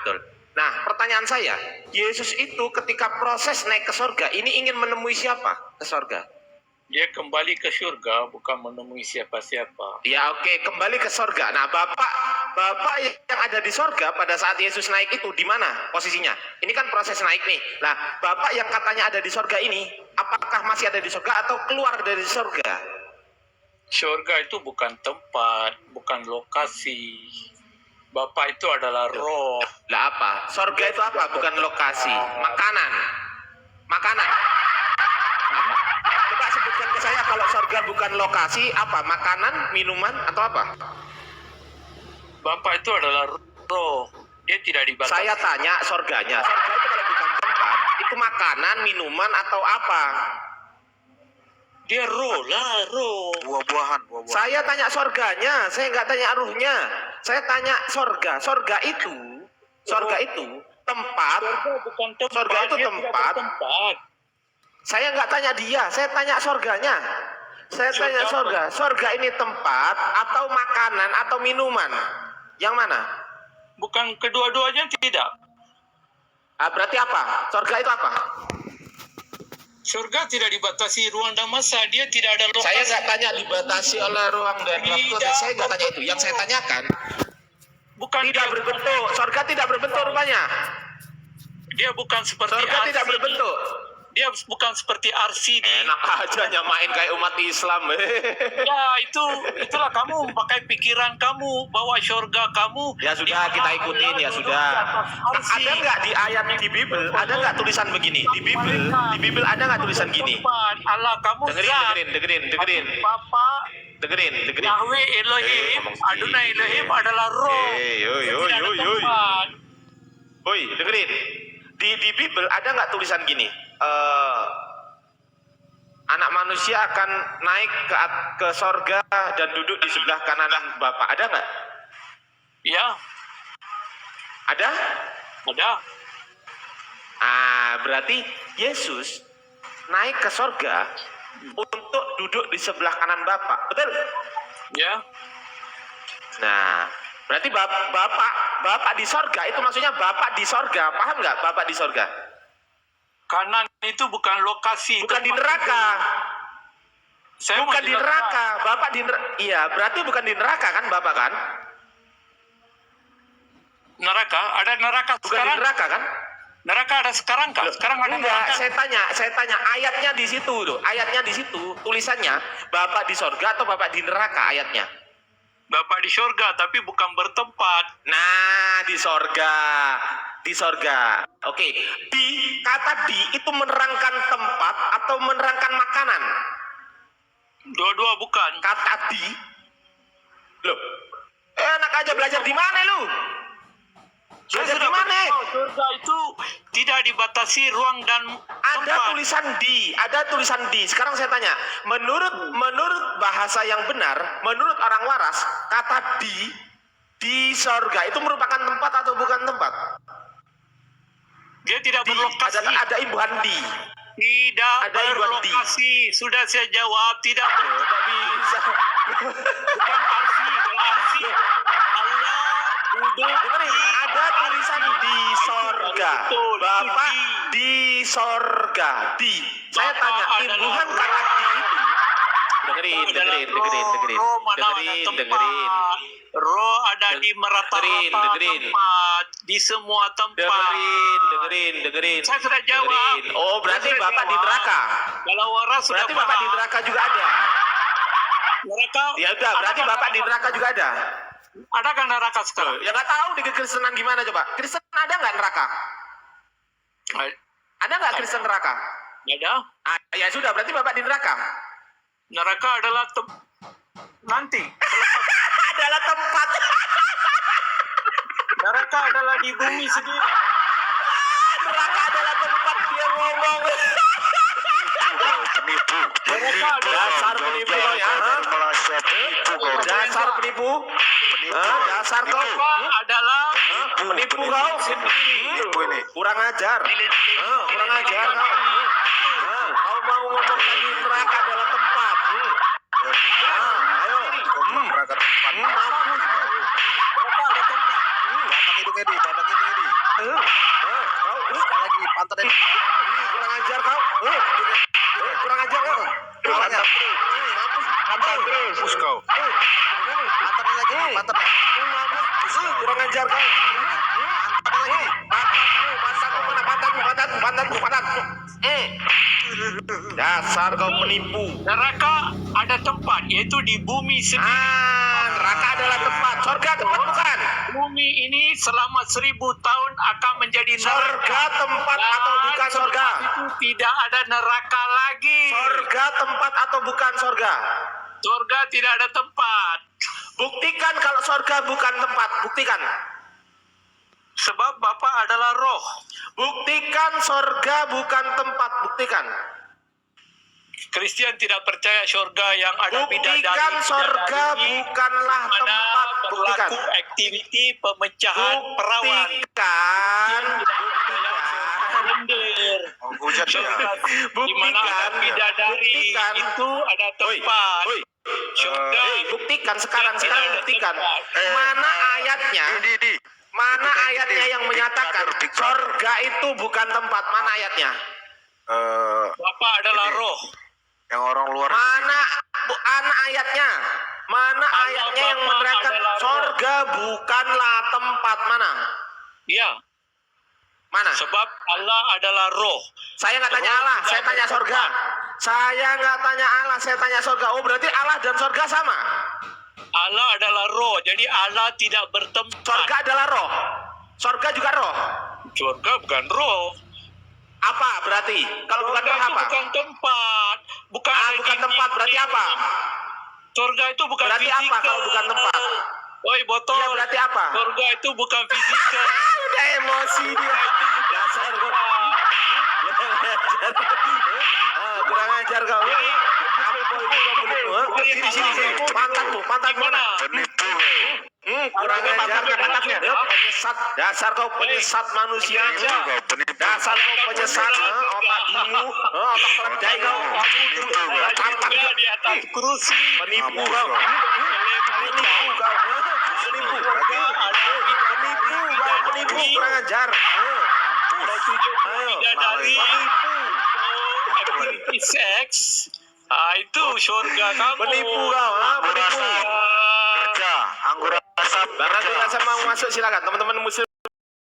betul. Nah, pertanyaan saya, Yesus itu ketika proses naik ke surga, ini ingin menemui siapa ke surga? Dia kembali ke surga, bukan menemui siapa-siapa. Ya oke, kembali ke surga. Nah, Bapak yang ada di surga pada saat Yesus naik itu di mana posisinya? Ini kan proses naik nih. Nah, Bapak yang katanya ada di surga ini, apakah masih ada di surga atau keluar dari surga? Surga itu bukan tempat, bukan lokasi. Bapak itu adalah roh. Lah apa? Surga itu apa? Bukan lokasi. Makanan. Makanan. Coba sebutkan ke saya kalau surga bukan lokasi, apa? Makanan, minuman, atau apa? Bapak itu adalah roh. Dia tidak dibatasi. Saya tanya surganya. Surga itu kalau bukan tempat, itu makanan, minuman, atau apa? Dia roh lah, roh. Buah-buahan. Saya tanya surganya, saya nggak tanya ruhnya. Saya tanya surga. Surga itu tempat. Surga bukan tempat. Surga itu dia tempat. tidak bertempat. Saya nggak tanya dia, saya tanya surganya. Saya tanya surga. Surga ini tempat atau makanan atau minuman? Yang mana? Bukan kedua-duanya, tidak. Berarti apa? Surga itu apa? Surga tidak dibatasi ruang dan masa. Dia tidak ada lokasi. Saya nggak tanya dibatasi oleh ruang dan waktu. Saya nggak tanya itu. Yang saya tanyakan, bukan tidak berbentuk. Surga tidak berbentuk rupanya. Dia bukan seperti Surga tidak RCD. berbentuk. Dia bukan seperti RCD. Enak aja nyamain kayak umat Islam. Ya, itulah kamu pakai pikiran kamu bahwa surga kamu. Ya sudah, kita ikutin ya sudah. Nah, ada nggak di ayat di Bible? Ada nggak tulisan begini? Di Bible ada nggak tulisan gini? Allah kamu Dengerin. Bapak, Dengerin. Yahweh Elohim, Adonai Elohim adalah roh. Yoi. Woi, dengerin. Di Bible ada nggak tulisan gini? Anak manusia akan naik ke sorga dan duduk di sebelah kanan Bapa. Ada nggak? Ya, Ada? Berarti Berarti Yesus naik ke sorga untuk duduk di sebelah kanan Bapa. Betul? ya, Nah, berarti Bapak di sorga itu maksudnya Bapak di sorga. Paham nggak Bapak di sorga? kanan itu bukan lokasi. Bukan di neraka. Bukan di neraka. Bapak di neraka. Iya, berarti bukan di neraka kan Bapak kan? Neraka? Ada neraka Bukan sekarang? di neraka kan? Neraka ada sekarang kah? Sekarang ada Enggak, neraka? saya tanya ayatnya di situ loh. Ayatnya di situ, tulisannya Bapak di sorga atau Bapak di neraka ayatnya? Bapak di surga, tapi bukan bertempat. Nah, di sorga. Oke, kata di itu menerangkan tempat atau menerangkan makanan? Dua-dua bukan. Kata di. Loh, enak aja belajar di mana lu? Belajar di mana? Surga itu tidak dibatasi ruang dan Ada tulisan di. Sekarang saya tanya, menurut bahasa yang benar, menurut orang waras, kata di sorga itu merupakan tempat atau bukan tempat? Dia tidak berlokasi. Ada imbuhan di. Tidak Ada ibadi. berlokasi. Sudah saya jawab, tidak. Tidak bisa. Bukan arsi. Kalau arsi, Allah duduk. Dengerin, ada tulisan di sorga. Betul, Bapak itu di sorga. Saya Bapak tanya, adalah imbuhan roh. kata di itu. Dengerin. Roh mana ada tempat. Roh ada di merata-rata tempat, di semua tempat. Dengerin. Saya sudah jawab. Oh, berarti Saya sudah Bapak di jawab. neraka. Kalau waras sudah Berarti Bapak di paham. neraka juga ada. Neraka. Ya udah, berarti Adakah Bapak di neraka juga ada. Adakah neraka sekarang? Ya nggak tahu di kekristenan gimana coba. Kristen ada nggak neraka? Ada nggak Kristen neraka? Ada. Ya sudah, berarti Bapak di neraka. Neraka adalah nanti. Adalah tempat. Neraka adalah di bumi sendiri. Neraka adalah tempat dia ngomong. Penipu. Dasar penipu kau ya. Dasar penipu. Dasar kau. Neraka adalah Penipu kau. Penipu ini. Kurang ajar. Kurang ajar kau. Kau mau ngomong tadi neraka adalah tempat. Ayo. Neraka tempat. Mampus. neraka ada tempat. Tandang hidung Edi. Kau lagi pantat ini. Kurang ajar kau. Kurang ajar kau. Pantat terus. Mampus kau. Pantatnya lagi, pantatnya. Kurang ajar kau. Pantatnya lagi. Pantatmu. Dasar kau penipu. Neraka ada tempat, yaitu di bumi sendiri. Neraka adalah tempat. Sorga tempat bukan? Bumi ini selama 1000 tahun akan menjadi Sorga neraka. tempat atau bukan sorga? Itu tidak ada neraka lagi. Sorga tempat atau bukan sorga? Surga tidak ada tempat. Buktikan kalau sorga bukan tempat. Buktikan. Sebab Bapa adalah roh. Buktikan sorga bukan tempat. Buktikan. Kristen tidak percaya surga yang ada Buktikan sorga bukanlah tempat. Buktikan. berlaku aktiviti pemecahan perawan. Buktikan. Kalender. Di mana ada bidadari itu ada tempat. Surga. Buktikan sekarang buktikan. Mana ayatnya? Mana ayatnya yang menyatakan sorga itu bukan tempat? Mana ayatnya? Bapa adalah roh. Yang orang luar. Mana ayatnya? Mana ayatnya yang menerangkan sorga bukanlah tempat? Mana? Ya. Mana? Sebab Allah adalah roh. Saya nggak tanya Allah, saya tanya sorga. Saya nggak tanya Allah, saya tanya sorga. Oh berarti Allah dan sorga sama? Allah adalah roh. Jadi Allah tidak bertempat. Sorga adalah roh. Sorga juga roh. Surga bukan roh. Apa berarti? Kalau bukan roh apa? Bukan tempat. Bukan Bukan tempat berarti apa? Surga itu bukan Berarti fisika. apa kalau bukan tempat? Woi botol. Iya berarti apa? Surga itu bukan fisika. Udah emosi dia. Dasar kau. Kurang ajar kau. Sini. Pantatmu mana? Penipu. Kurang ajar pantatnya. Penyesat. Dasar kau penyesat manusia. Dasar kau penyesat. Otakmu. Otak keledai kau. Tampar Di atas kursi. Penipu kau. Penipu kurang ajar. Bidadari. Aktiviti seks. Itu surga kamu. Penipu kau, penipu. Kerja, anggur asap. Barang kita mau masuk silakan teman-teman muslim.